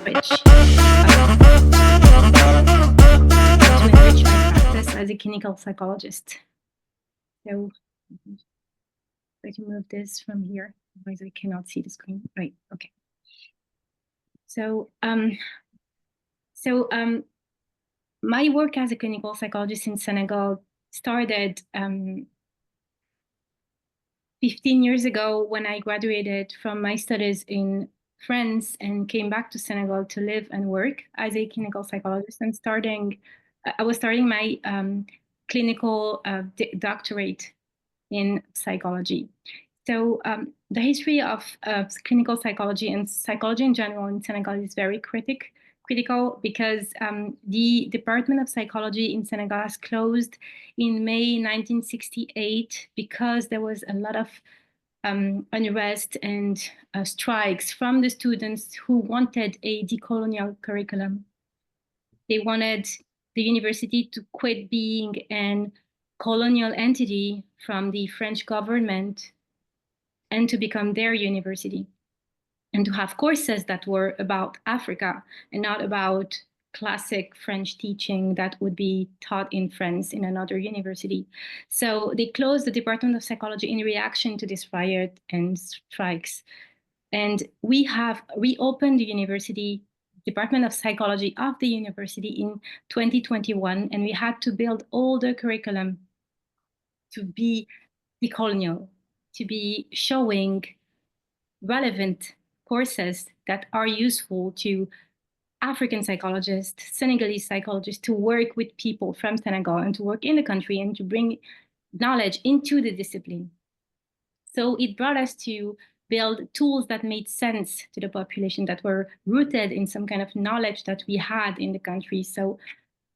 which to enrich my practice as a clinical psychologist. So try to move this from here, otherwise I cannot see the screen. Right, okay. So, my work as a clinical psychologist in Senegal started 15 years ago when I graduated from my studies in France and came back to Senegal to live and work as a clinical psychologist. And I was starting my clinical doctorate in psychology. So the history of clinical psychology and psychology in general in Senegal is very critical because the Department of Psychology in Senegal has closed in May 1968 because there was a lot of unrest and strikes from the students who wanted a decolonial curriculum. They wanted the university to quit being an colonial entity from the French government and to become their university, and to have courses that were about Africa and not about classic French teaching that would be taught in France in another university. So they closed the Department of Psychology in reaction to this riot and strikes. And we have reopened the university, Department of Psychology of the university in 2021, and we had to build all the curriculum to be decolonial, to be showing relevant courses that are useful to African psychologists, Senegalese psychologists, to work with people from Senegal and to work in the country and to bring knowledge into the discipline. So it brought us to build tools that made sense to the population, that were rooted in some kind of knowledge that we had in the country. So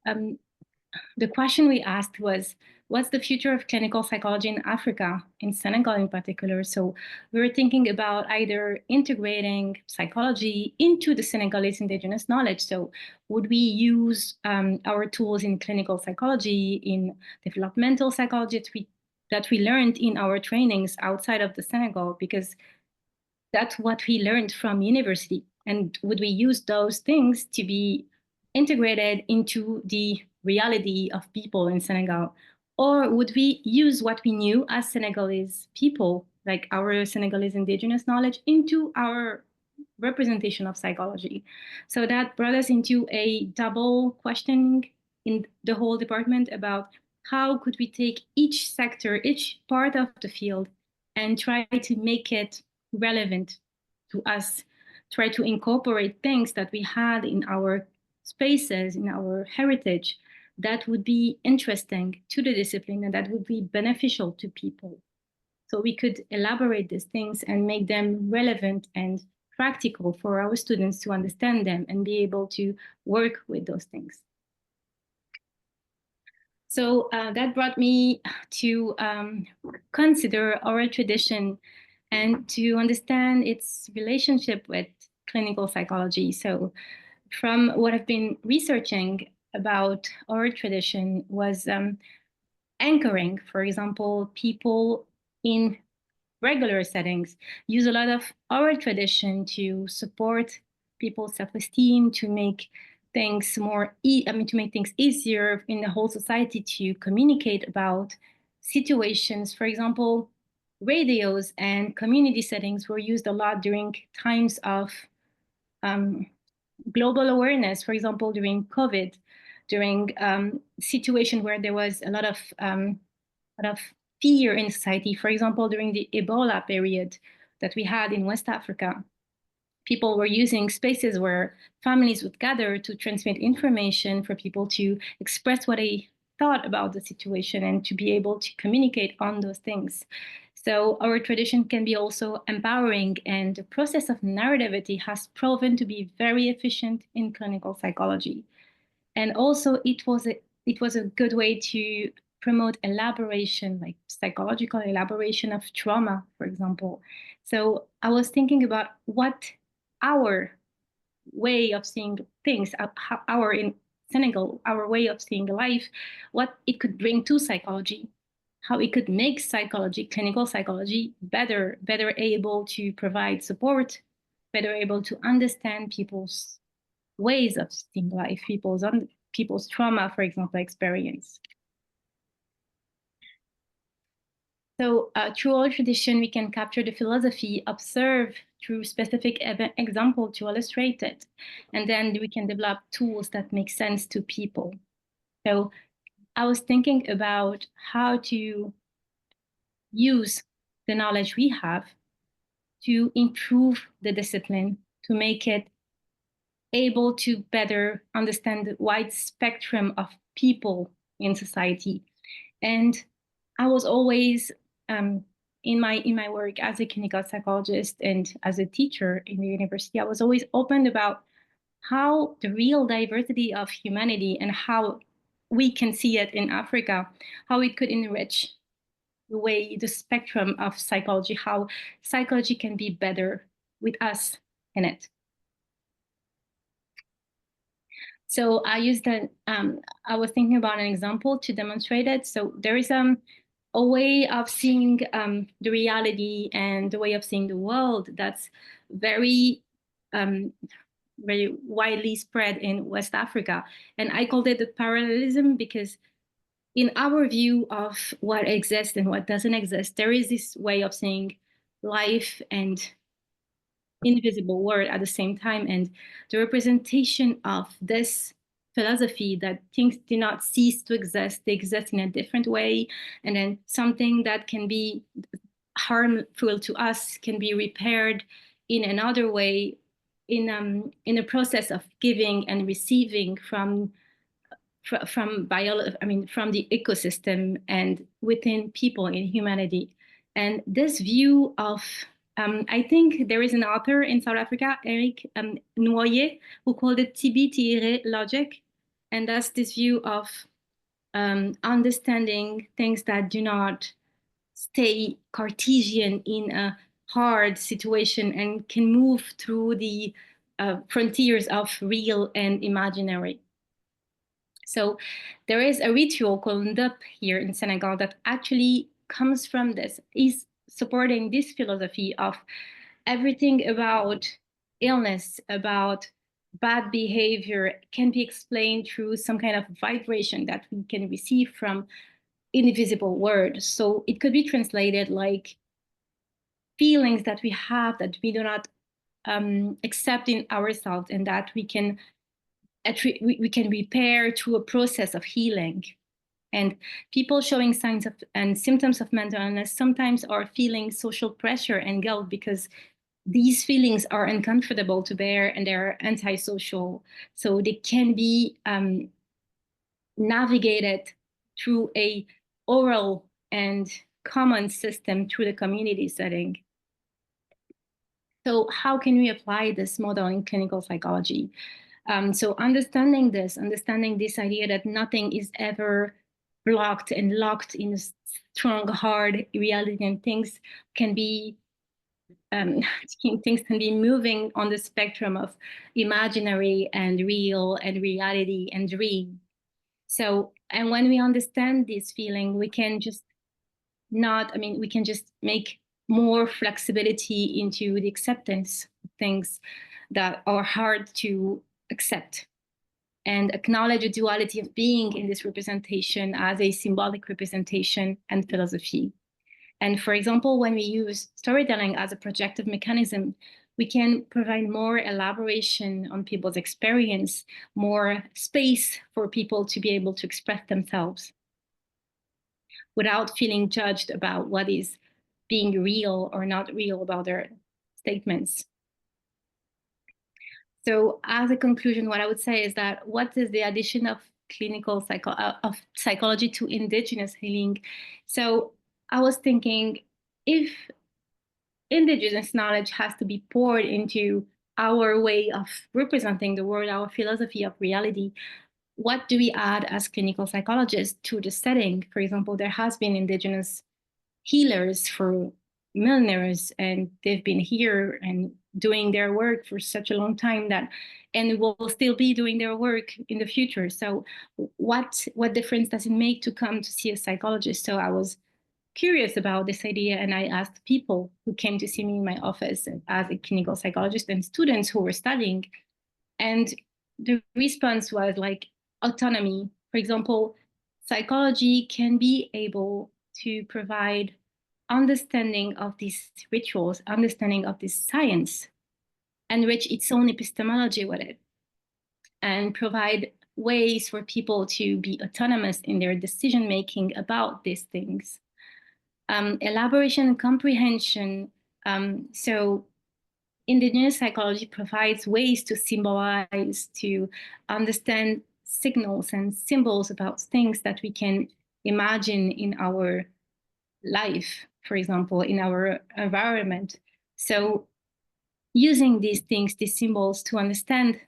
the question we asked was, what's the future of clinical psychology in Africa, in Senegal in particular? So we were thinking about either integrating psychology into the Senegalese indigenous knowledge. So would we use our tools in clinical psychology, in developmental psychology that we learned in our trainings outside of the Senegal, because that's what we learned from university. And would we use those things to be integrated into the reality of people in Senegal? Or would we use what we knew as Senegalese people, like our Senegalese indigenous knowledge, into our representation of psychology? So that brought us into a double questioning in the whole department about how could we take each sector, each part of the field, and try to make it relevant to us, try to incorporate things that we had in our spaces, in our heritage, that would be interesting to the discipline and that would be beneficial to people. So we could elaborate these things and make them relevant and practical for our students to understand them and be able to work with those things. So that brought me to consider oral tradition and to understand its relationship with clinical psychology. So from what I've been researching about oral tradition was anchoring. For example, people in regular settings use a lot of oral tradition to support people's self-esteem, to make things to make things easier in the whole society to communicate about situations. For example, radios and community settings were used a lot during times of global awareness. For example, during COVID, during situation where there was a lot of fear in society. For example, during the Ebola period that we had in West Africa, people were using spaces where families would gather to transmit information for people to express what they thought about the situation and to be able to communicate on those things. So our tradition can be also empowering, and the process of narrativity has proven to be very efficient in clinical psychology. And also it was a good way to promote elaboration, like psychological elaboration of trauma, for example. So I was thinking about what our way of seeing things, our in Senegal, our way of seeing life, what it could bring to psychology, how it could make psychology, clinical psychology, better able to provide support, better able to understand people's ways of seeing life, people's trauma, for example, experience. So through our tradition, we can capture the philosophy, observe through specific example to illustrate it, and then we can develop tools that make sense to people. So I was thinking about how to use the knowledge we have to improve the discipline, to make it able to better understand the wide spectrum of people in society. And I was always in my work as a clinical psychologist and as a teacher in the university, I was always open about how the real diversity of humanity and how we can see it in Africa, how it could enrich the way the spectrum of psychology, how psychology can be better with us in it. So I used that, I was thinking about an example to demonstrate it. So there is a way of seeing the reality and the way of seeing the world that's very, very widely spread in West Africa. And I called it the parallelism because in our view of what exists and what doesn't exist, there is this way of seeing life and invisible world at the same time. And the representation of this philosophy that things do not cease to exist, they exist in a different way. And then something that can be harmful to us can be repaired in another way in a process of giving and receiving from biology, I mean, from the ecosystem and within people in humanity. And this view of, I think there is an author in South Africa, Eric Noyer, who called it TB logic. And that's this view of understanding things that do not stay Cartesian in a hard situation and can move through the frontiers of real and imaginary. So there is a ritual called Ndup here in Senegal that actually comes from this, is supporting this philosophy of everything about illness, about bad behavior can be explained through some kind of vibration that we can receive from invisible words. So it could be translated like feelings that we have that we do not accept in ourselves and that we can repair through a process of healing. And people showing signs of and symptoms of mental illness sometimes are feeling social pressure and guilt because these feelings are uncomfortable to bear and they're antisocial. So they can be navigated through a oral and common system through the community setting. So how can we apply this model in clinical psychology? So understanding this idea that nothing is ever blocked and locked in a strong, hard reality, and things can be things can be moving on the spectrum of imaginary and real and reality and dream. So, and when we understand this feeling, we can just we can just make more flexibility into the acceptance of things that are hard to accept and acknowledge the duality of being in this representation as a symbolic representation and philosophy. And for example, when we use storytelling as a projective mechanism, we can provide more elaboration on people's experience, more space for people to be able to express themselves without feeling judged about what is being real or not real about their statements. So as a conclusion, what I would say is that what is the addition of of psychology to indigenous healing? So I was thinking, if indigenous knowledge has to be poured into our way of representing the world, our philosophy of reality, what do we add as clinical psychologists to the setting? For example, there has been indigenous healers for millennials, and they've been here and doing their work for such a long time and will still be doing their work in the future. So what difference does it make to come to see a psychologist? So I was curious about this idea, and I asked people who came to see me in my office as a clinical psychologist and students who were studying. And the response was like autonomy. For example, psychology can be able to provide understanding of these rituals, understanding of this science, enrich its own epistemology with it, and provide ways for people to be autonomous in their decision making about these things. Elaboration and comprehension. So indigenous psychology provides ways to symbolize, to understand signals and symbols about things that we can imagine in our life, for example, in our environment. So using these things, these symbols, to understand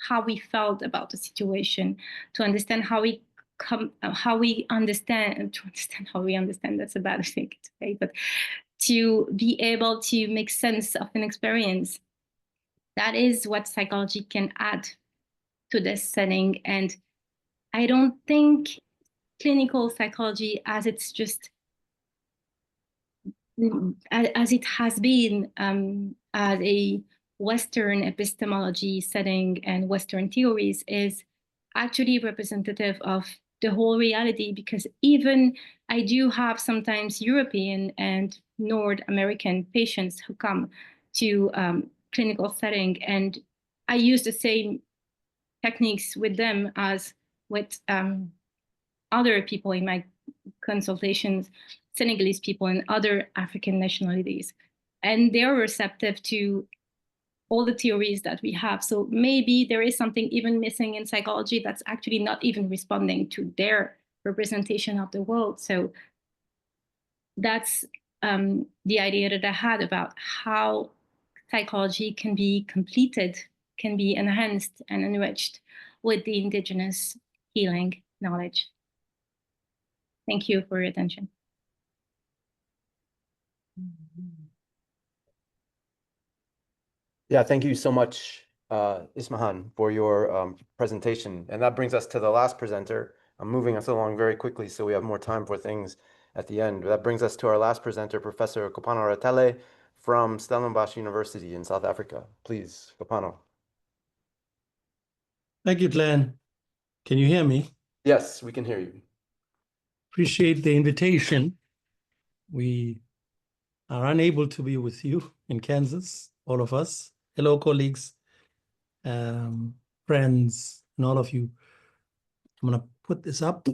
how we felt about the situation, to understand how we understand, that's a bad thing to say, but to be able to make sense of an experience. That is what psychology can add to this setting. And I don't think clinical psychology, as it's just as it has been as a Western epistemology setting and Western theories, is actually representative of the whole reality, because even I do have sometimes European and North American patients who come to clinical setting, and I use the same techniques with them as with other people in my consultations, Senegalese people and other African nationalities. And they're receptive to all the theories that we have. So maybe there is something even missing in psychology that's actually not even responding to their representation of the world. So that's the idea that I had about how psychology can be completed, can be enhanced and enriched with the indigenous healing knowledge. Thank you for your attention. Yeah, thank you so much, Ismahan, for your presentation. And that brings us to the last presenter. I'm moving us along very quickly so we have more time for things at the end. That brings us to our last presenter, Professor Kopano Ratele from Stellenbosch University in South Africa. Please, Kopano. Thank you, Glenn. Can you hear me? Yes, we can hear you. Appreciate the invitation. We are unable to be with you in Kansas, all of us. Hello, colleagues, friends, and all of you. I'm going to put this up.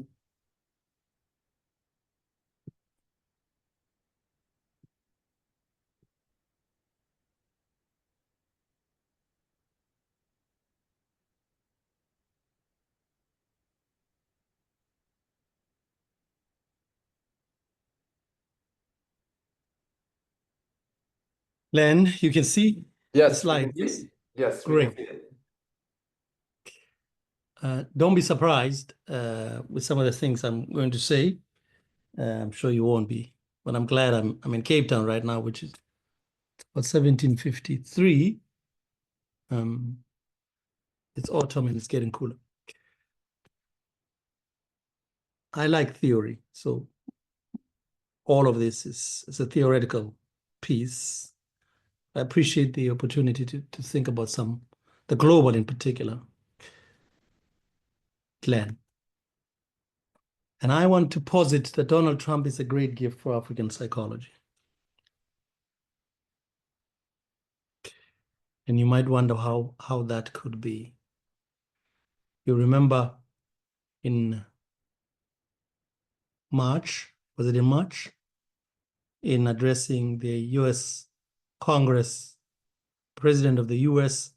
Len, you can see the slide. Yes, yes, great. We can see it. Don't be surprised with some of the things I'm going to say. I'm sure you won't be, but I'm glad I'm in Cape Town right now, which is about 1753. It's autumn and it's getting cooler. I like theory, so all of this is a theoretical piece. I appreciate the opportunity to think about the global in particular, Glenn. And I want to posit that Donald Trump is a great gift for African psychology. And you might wonder how that could be. You remember in March, was it in March? In addressing the US Congress, President of the US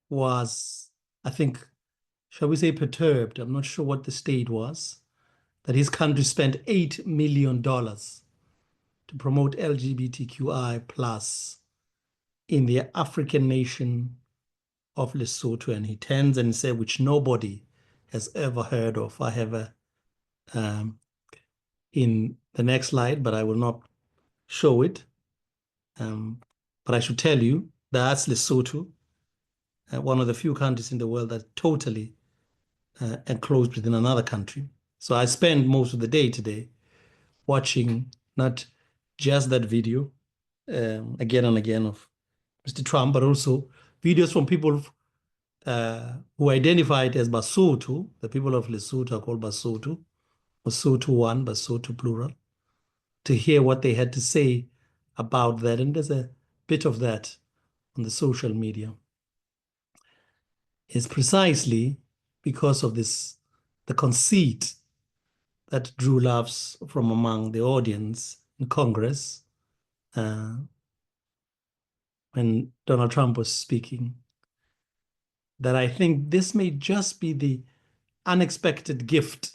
was, I think, shall we say perturbed? I'm not sure what the state was, that his country spent $8 million to promote LGBTQI plus in the African nation of Lesotho. And he turns and said, which nobody has ever heard of. I have in the next slide, but I will not show it. But I should tell you, that's Lesotho, one of the few countries in the world that totally enclosed within another country. So I spend most of the day today watching not just that video again and again of Mr. Trump, but also videos from people who identified as Basotho. The people of Lesotho are called Basotho, Basotho 1, Basotho plural, to hear what they had to say about that. And there's a bit of that on the social media. It's precisely because of this, the conceit that drew laughs from among the audience in Congress when Donald Trump was speaking, that I think this may just be the unexpected gift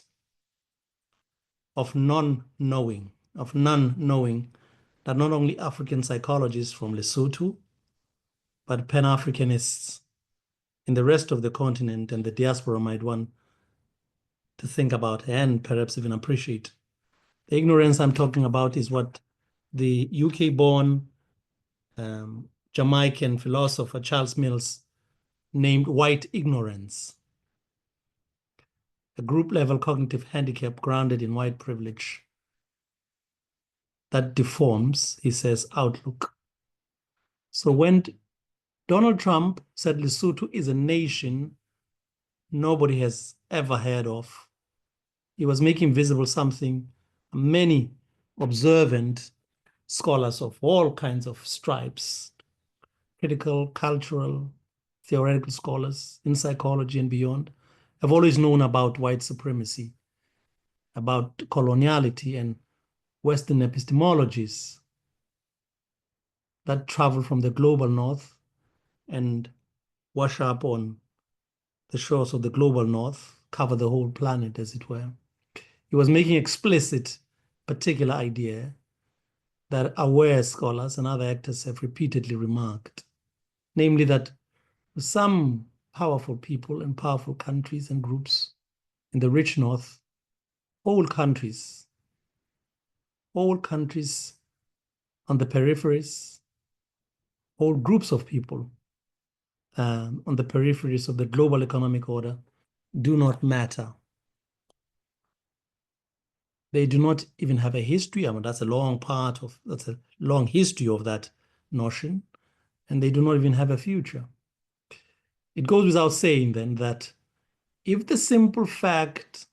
of non-knowing that not only African psychologists from Lesotho, but Pan-Africanists in the rest of the continent and the diaspora might want to think about and perhaps even appreciate. The ignorance I'm talking about is what the UK-born Jamaican philosopher Charles Mills named white ignorance, a group-level cognitive handicap grounded in white privilege that deforms, he says, outlook. So when Donald Trump said Lesotho is a nation nobody has ever heard of, he was making visible something many observant scholars of all kinds of stripes, critical, cultural, theoretical scholars in psychology and beyond, have always known about white supremacy, about coloniality and Western epistemologies that travel from the global north and wash up on the shores of the global north, cover the whole planet, as it were. He was making explicit particular idea that aware scholars and other actors have repeatedly remarked, namely that some powerful people and powerful countries and groups in the rich north, all countries on the peripheries, all groups of people on the peripheries of the global economic order do not matter. They do not even have a history. I mean, that's a long history of that notion, and they do not even have a future. It goes without saying then that if the simple fact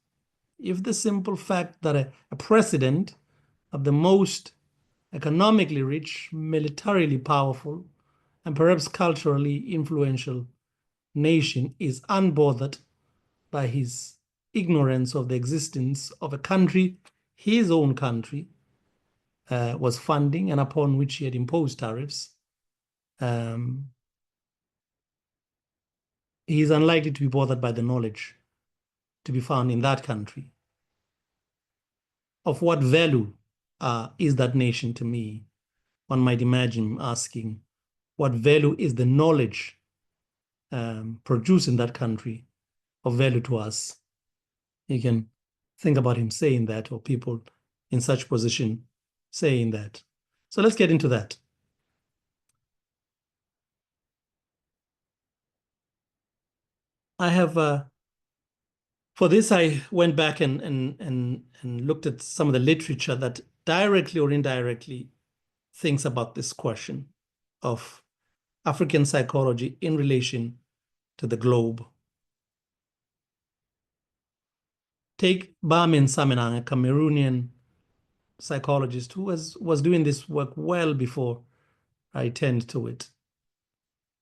that a president of the most economically rich, militarily powerful, and perhaps culturally influential nation is unbothered by his ignorance of the existence of a country, his own country, was funding and upon which he had imposed tariffs, he is unlikely to be bothered by the knowledge to be found in that country. Of what value is that nation to me? One might imagine asking, what value is the knowledge produced in that country of value to us? You can think about him saying that, or people in such position saying that. So let's get into that. I have, for this, I went back and looked at some of the literature that directly or indirectly thinks about this question of African psychology in relation to the globe. Take Bamin Samenang, a Cameroonian psychologist who was doing this work well before I turned to it.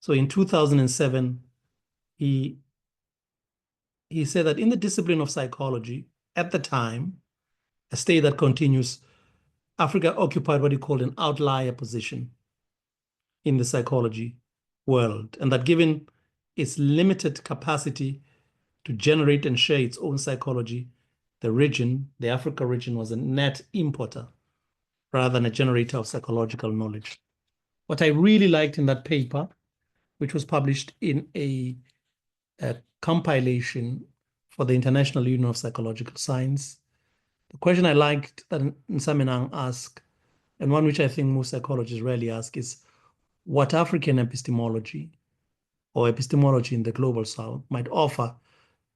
So in 2007, he said that in the discipline of psychology, at the time, a state that continues, Africa occupied what he called an outlier position in the psychology world, and that given its limited capacity to generate and share its own psychology, the region, the Africa region, was a net importer rather than a generator of psychological knowledge. What I really liked in that paper, which was published in a compilation for the International Union of Psychological Science, the question I liked that Nsamenang asked, and one which I think most psychologists rarely ask, is what African epistemology or epistemology in the global south might offer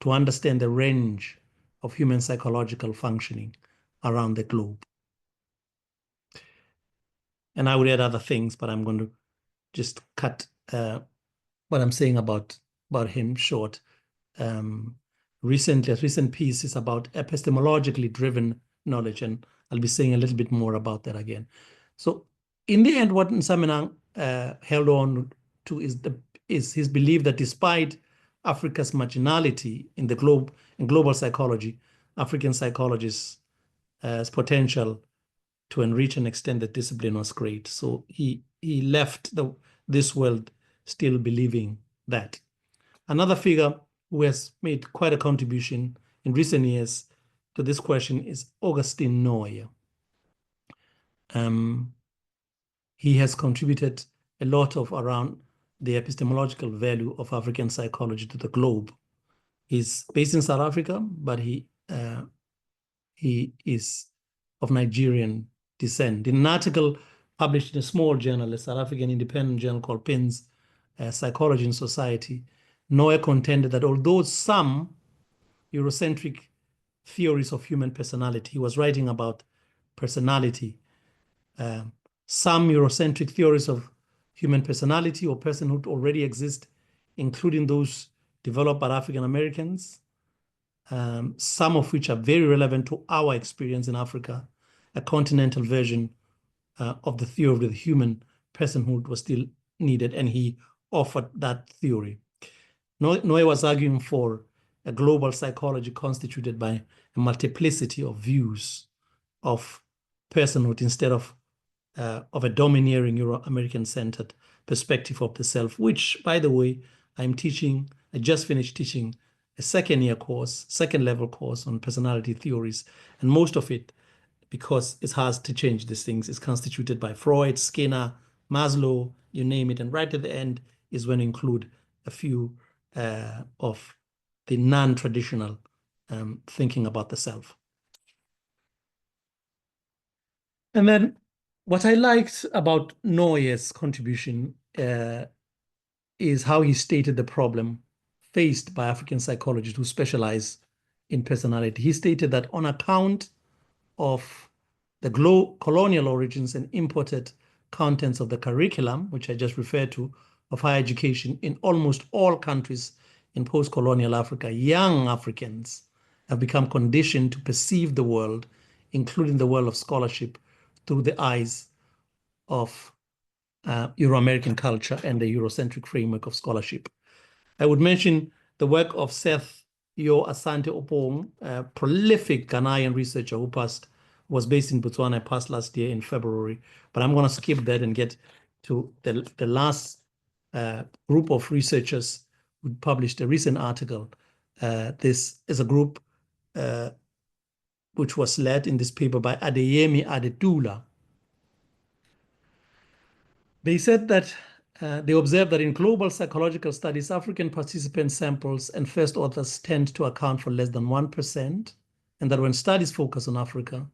to understand the range of human psychological functioning around the globe. And I would add other things, but I'm going to just cut what I'm saying about him short. A recent piece is about epistemologically driven knowledge, and I'll be saying a little bit more about that again. So in the end, what Nsamenang held on to is his belief that despite Africa's marginality in global psychology, African psychologists' potential to enrich and extend the discipline was great. So he left this world still believing that. Another figure who has made quite a contribution in recent years to this question is Augustin Noye. He has contributed a lot around the epistemological value of African psychology to the globe. He's based in South Africa, but he is of Nigerian descent. In an article published in a small journal, a South African independent journal called PINS, Psychology and Society, Noye contended that although some Eurocentric theories of human personality, he was writing about personality, some Eurocentric theories of human personality or personhood already exist, including those developed by African Americans, some of which are very relevant to our experience in Africa. A continental version of the theory of the human personhood was still needed, and he offered that theory. Noye was arguing for a global psychology constituted by a multiplicity of views of personhood instead of a domineering Euro-American-centered perspective of the self, which, by the way, I just finished teaching a second-level course on personality theories, and most of it, because it's hard to change these things, is constituted by Freud, Skinner, Maslow, you name it, and right at the end is when you include a few of the non-traditional thinking about the self. And then what I liked about Noye's contribution is how he stated the problem faced by African psychologists who specialize in personality. He stated that on account of the colonial origins and imported contents of the curriculum, which I just referred to, of higher education in almost all countries in post-colonial Africa, young Africans have become conditioned to perceive the world, including the world of scholarship, through the eyes of Euro-American culture and the Eurocentric framework of scholarship. I would mention the work of Seth Yo Asante Opong, a prolific Ghanaian researcher who was based in Botswana, passed last year in February. But I'm going to skip that and get to the last group of researchers who published a recent article. This is a group which was led in this paper by Adeyemi Adetula. They said that they observed that in global psychological studies, African participant samples and first authors tend to account for less than 1%, and that when studies focus on Africa,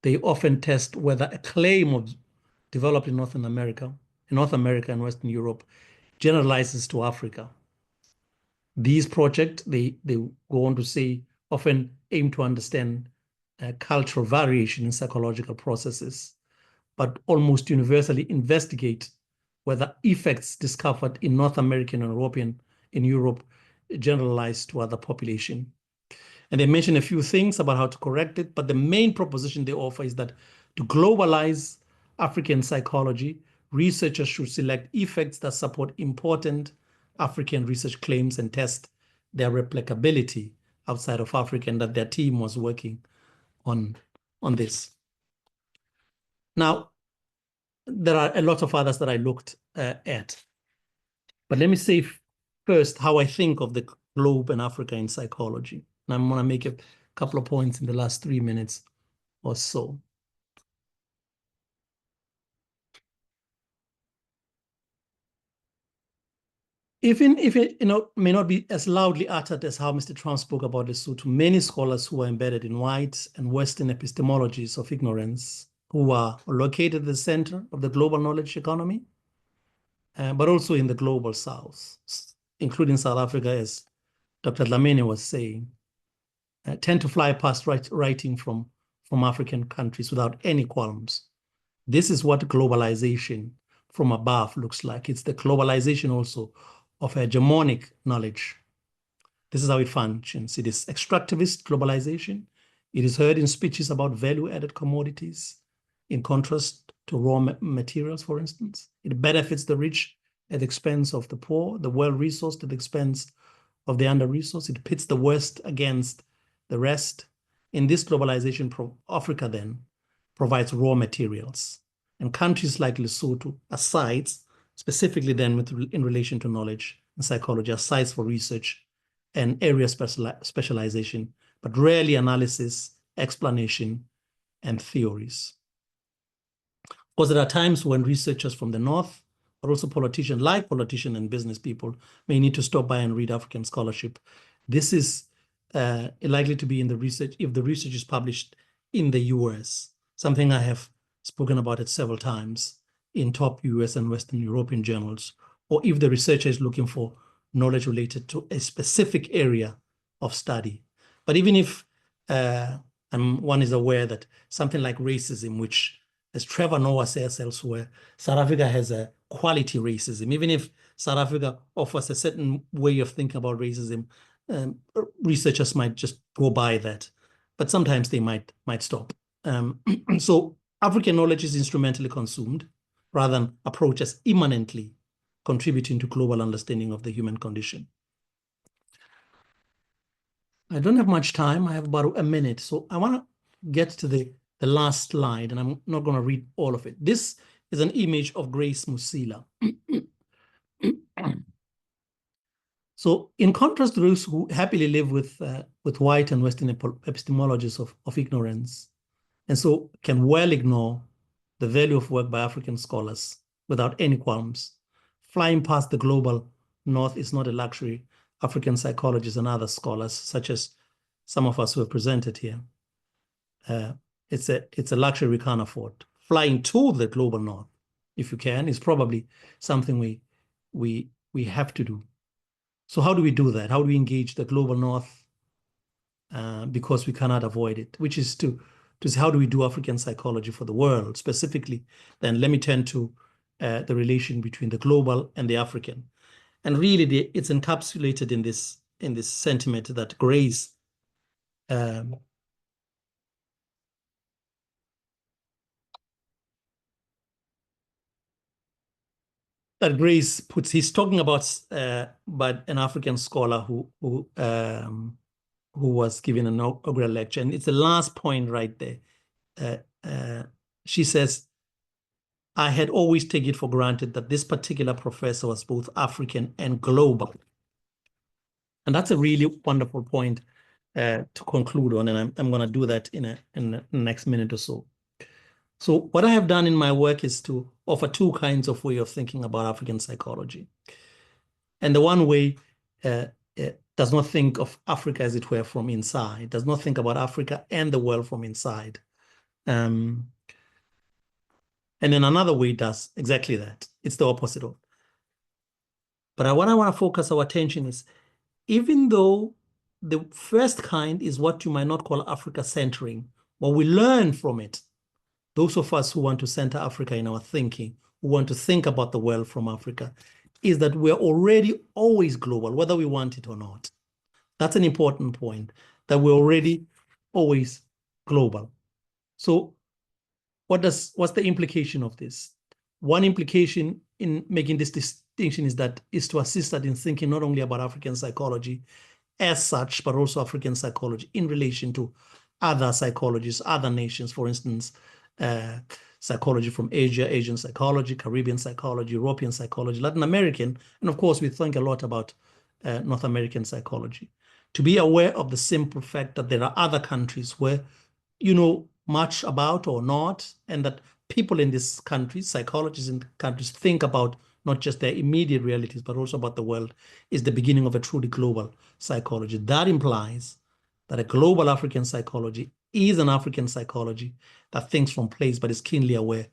they often test whether a claim of developed in North America and Western Europe generalizes to Africa. These projects, they go on to say, often aim to understand cultural variation in psychological processes, but almost universally investigate whether effects discovered in North American and European in Europe generalize to other population. And they mention a few things about how to correct it, but the main proposition they offer is that to globalize African psychology, researchers should select effects that support important African research claims and test their replicability outside of Africa, and that their team was working on this. Now, there are a lot of others that I looked at. But let me say first how I think of the globe and Africa in psychology. And I'm going to make a couple of points in the last 3 minutes or so. Even if it may not be as loudly uttered as how Mr. Trump spoke about this, so to many scholars who are embedded in white and Western epistemologies of ignorance, who are located at the center of the global knowledge economy, but also in the global South, including South Africa, as Dr. Dlamini was saying, tend to fly past writing from African countries without any qualms. This is what globalization from above looks like. It's the globalization also of hegemonic knowledge. This is how it functions. It is extractivist globalization. It is heard in speeches about value-added commodities, in contrast to raw materials, for instance. It benefits the rich at the expense of the poor, the well-resourced at the expense of the under-resourced. It pits the West against the rest. In this globalization, Africa then provides raw materials. And countries like Lesotho are sites, specifically then in relation to knowledge and psychology, are sites for research and area specialization, but rarely analysis, explanation, and theories. Of course, there are times when researchers from the North, but also politicians and business people, may need to stop by and read African scholarship. This is likely to be in the research, if the research is published in the US, something I have spoken about it several times in top US and Western European journals, or if the researcher is looking for knowledge related to a specific area of study. But even if one is aware that something like racism, which, as Trevor Noah says elsewhere, South Africa has a quality racism. Even if South Africa offers a certain way of thinking about racism, researchers might just go by that, but sometimes they might stop. So African knowledge is instrumentally consumed rather than approached as immanently contributing to global understanding of the human condition. I don't have much time. I have about a minute. So I want to get to the last slide, and I'm not going to read all of it. This is an image of Grace Musila. So in contrast to those who happily live with white and Western epistemologies of ignorance, and so can well ignore the value of work by African scholars without any qualms, flying past the global North is not a luxury African psychologists and other scholars, such as some of us who have presented here. It's a luxury we can't afford. Flying to the global North, if you can, is probably something we have to do. So how do we do that? How do we engage the global North? Because we cannot avoid it, which is to say, how do we do African psychology for the world? Specifically, then let me turn to the relation between the global and the African. And really, it's encapsulated in this sentiment that Grace puts. He's talking about an African scholar who was given an inaugural lecture, and it's the last point right there. She says, I had always taken it for granted that this particular professor was both African and global. And that's a really wonderful point to conclude on, and I'm going to do that in the next minute or so. So what I have done in my work is to offer two kinds of way of thinking about African psychology. And the one way does not think of Africa, as it were, from inside, does not think about Africa and the world from inside. And then another way does exactly that. It's the opposite of. But what I want to focus our attention is, even though the first kind is what you might not call Africa centering, what we learn from it, those of us who want to center Africa in our thinking, who want to think about the world from Africa, is that we're already always global, whether we want it or not. That's an important point, that we're already always global. So what's the implication of this? One implication in making this distinction is to assist us in thinking not only about African psychology as such, but also African psychology in relation to other psychologies, other nations, for instance, psychology from Asia, Asian psychology, Caribbean psychology, European psychology, Latin American, and of course we think a lot about North American psychology. To be aware of the simple fact that there are other countries where you know much about or not, and that people in these countries, psychologists in countries, think about not just their immediate realities, but also about the world, is the beginning of a truly global psychology. That implies that a global African psychology is an African psychology that thinks from place, but is keenly aware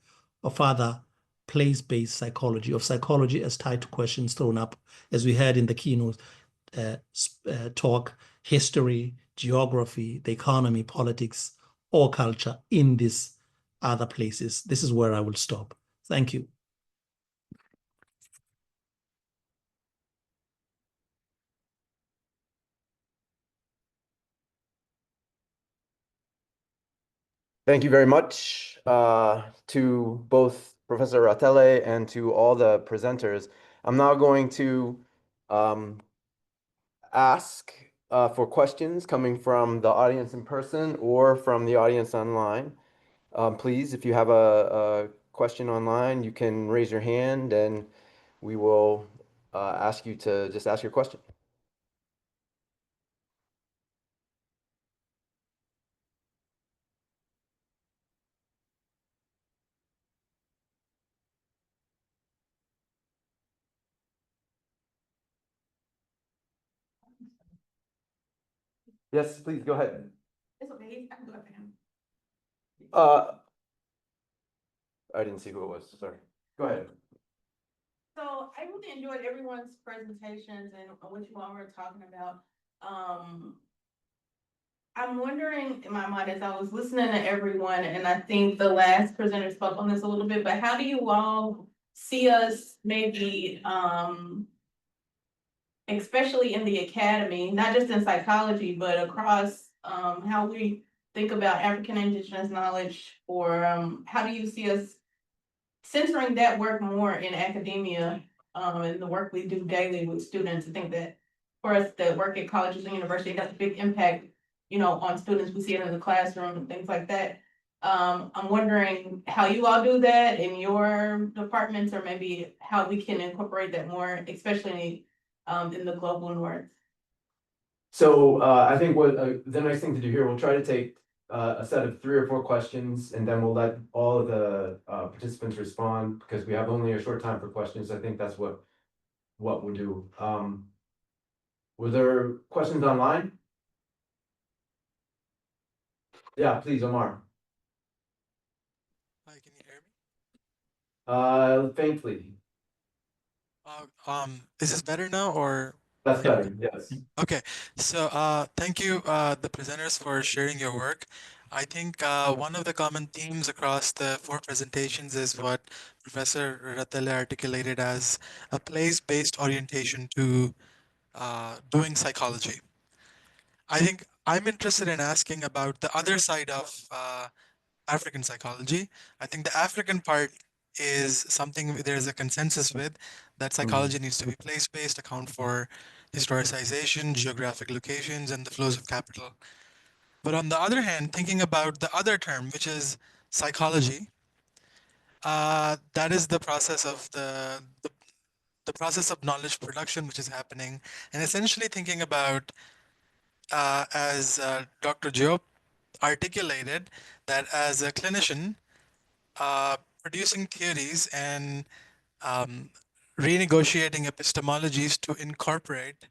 of other place-based psychology, of psychology as tied to questions thrown up, as we heard in the keynote talk, history, geography, the economy, politics, or culture in these other places. This is where I will stop. Thank you. Thank you very much to both Professor Ratele and to all the presenters. I'm now going to ask for questions coming from the audience in person or from the audience online. Please, if you have a question online, you can raise your hand and we will ask you to just ask your question. Yes, please go ahead. It's okay. I can go after him. I didn't see who it was. Sorry. Go ahead. So I really enjoyed everyone's presentations and what you all were talking about. I'm wondering in my mind as I was listening to everyone, and I think the last presenter spoke on this a little bit, but how do you all see us maybe, especially in the academy, not just in psychology, but across how we think about African indigenous knowledge, or how do you see us centering that work more in academia, and the work we do daily with students? I think that for us that work at colleges and universities, that's a big impact, you know, on students. We see it in the classroom and things like that. I'm wondering how you all do that in your departments, or maybe how we can incorporate that more, especially in the global north. So I think what the nice thing to do here, we'll try to take a set of 3 or 4 questions, and then we'll let all of the participants respond because we have only a short time for questions. I think that's what we'll do. Were there questions online? Yeah, please, Omar. Hi, can you hear me? Faintly. Is this better now or? That's better, yes. Okay, so thank you, the presenters, for sharing your work. I think one of the common themes across the 4 presentations is what Professor Ratele articulated as a place-based orientation to doing psychology. I think I'm interested in asking about the other side of African psychology. I think the African part is something there's a consensus with, that psychology needs to be place-based, account for historicization, geographic locations, and the flows of capital. But on the other hand, thinking about the other term, which is psychology, that is the process of the process of knowledge production, which is happening, and essentially thinking about, as Dr. Diop articulated, that as a clinician, producing theories and renegotiating epistemologies to incorporate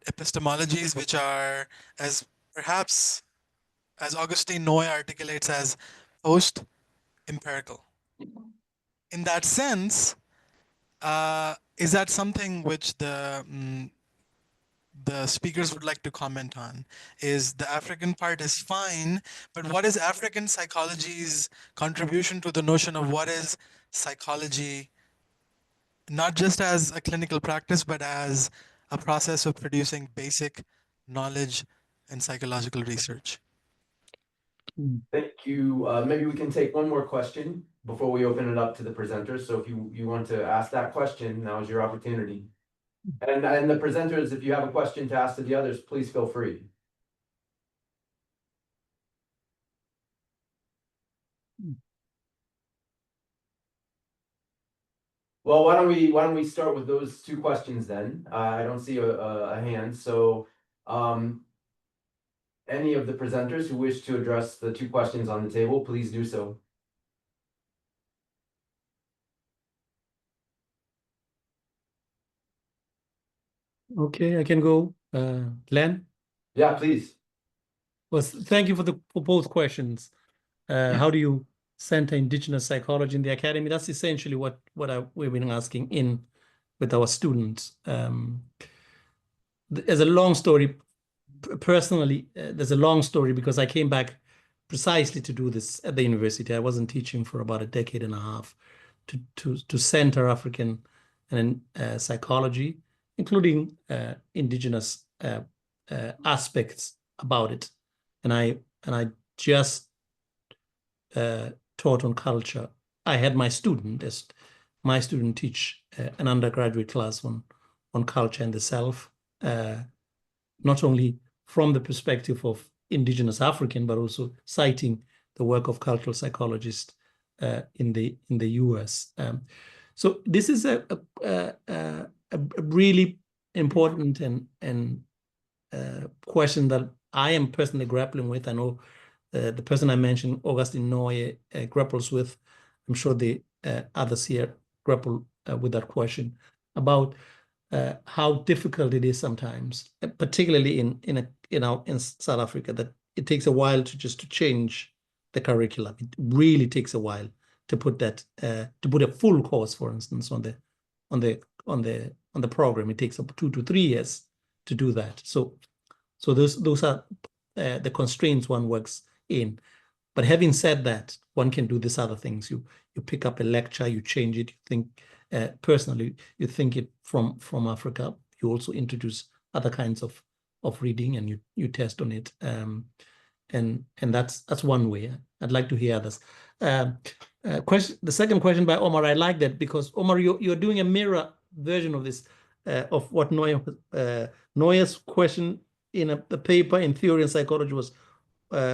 epistemologies which are, as perhaps as Augustine Noy articulates, as post-empirical. In that sense, is that something which the speakers would like to comment on? Is the African part is fine, but what is African psychology's contribution to the notion of what is psychology, not just as a clinical practice, but as a process of producing basic knowledge and psychological research? Thank you. Maybe we can take one more question before we open it up to the presenters. So if you want to ask that question, now is your opportunity. And the presenters, if you have a question to ask to the others, please feel free. Well, why don't we start with those 2 questions then? I don't see a hand, so any of the presenters who wish to address the 2 questions on the table, please do so. Okay, I can go. Len? Yeah, please. Well, thank you for both questions. How do you center indigenous psychology in the academy? That's essentially what we've been asking with our students. There's a long story. Personally, there's a long story because I came back precisely to do this at the university. I wasn't teaching for about a decade and a half to center African and psychology, including indigenous aspects about it. And I just taught on culture. I had my student teach an undergraduate class on culture and the self, not only from the perspective of indigenous African, but also citing the work of cultural psychologists in the US. So this is a really important and question that I am personally grappling with. I know the person I mentioned, Augustine Noye, grapples with. I'm sure the others here grapple with that question about how difficult it is sometimes, particularly in South Africa, that it takes a while to change the curriculum. It really takes a while to put that to put a full course, for instance, on the program. It takes up 2 to 3 years to do that. So those are the constraints one works in. But having said that, one can do these other things. You pick up a lecture, you change it. You think personally, you think it from Africa. You also introduce other kinds of reading, and you test on it. And that's one way. I'd like to hear others. The second question by Omar, I like that, because Omar, you're doing a mirror version of this, of what Noye's question in a paper in Theory and Psychology was,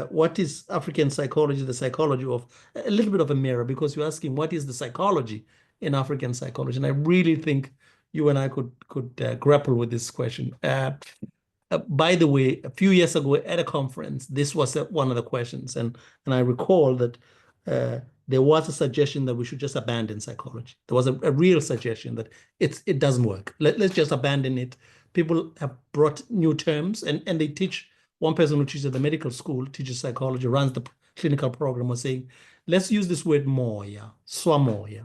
what is African psychology, the psychology of, a little bit of a mirror, because you're asking what is the psychology in African psychology. And I really think you and I could grapple with this question. By the way, a few years ago at a conference, this was one of the questions. And I recall that there was a suggestion that we should just abandon psychology. There was a real suggestion that it doesn't work. Let's just abandon it. People have brought new terms, and they teach. One person who teaches at the medical school, teaches psychology, runs the clinical program, was saying, let's use this word moya, swamoya.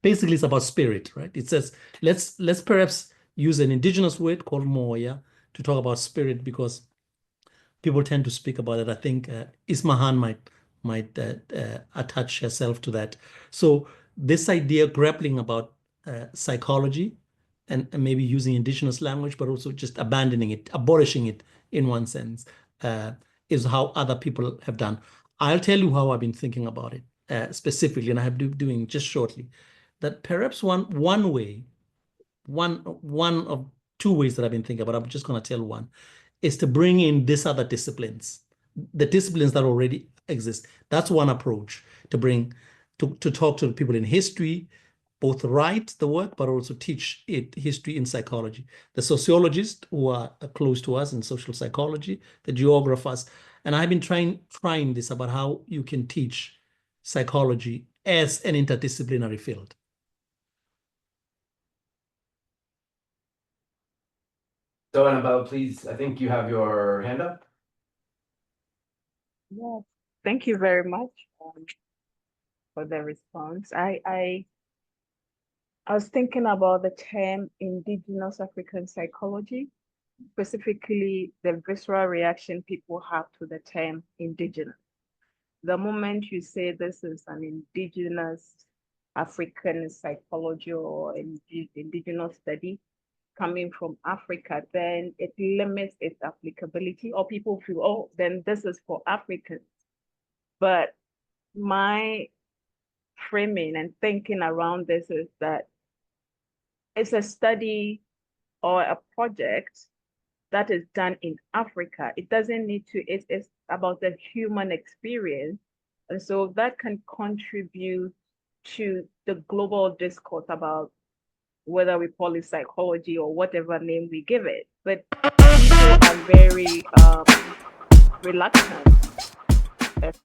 Basically, it's about spirit, right? It says, let's perhaps use an indigenous word called moya to talk about spirit, because people tend to speak about it. I think Ismahan might attach herself to that. So this idea, grappling about psychology and maybe using indigenous language, but also just abandoning it, abolishing it in one sense, is how other people have done. I'll tell you how I've been thinking about it specifically, and I have doing just shortly, that perhaps one of 2 ways that I've been thinking about, I'm just going to tell one, is to bring in these other disciplines, the disciplines that already exist. That's one approach, to talk to people in history, both write the work, but also teach history in psychology. The sociologists who are close to us in social psychology, the geographers, and I've been trying this about how you can teach psychology as an interdisciplinary field. So Annabelle, please, I think you have your hand up. Yes, thank you very much for the response. I was thinking about the term indigenous African psychology, specifically the visceral reaction people have to the term indigenous. The moment you say this is an indigenous African psychology or indigenous study coming from Africa, then it limits its applicability, or people feel, oh, then this is for Africans. But my framing and thinking around this is that it's a study or a project that is done in Africa. It doesn't need to, it's about the human experience. And so that can contribute to the global discourse about whether we call it psychology or whatever name we give it. But people are very reluctant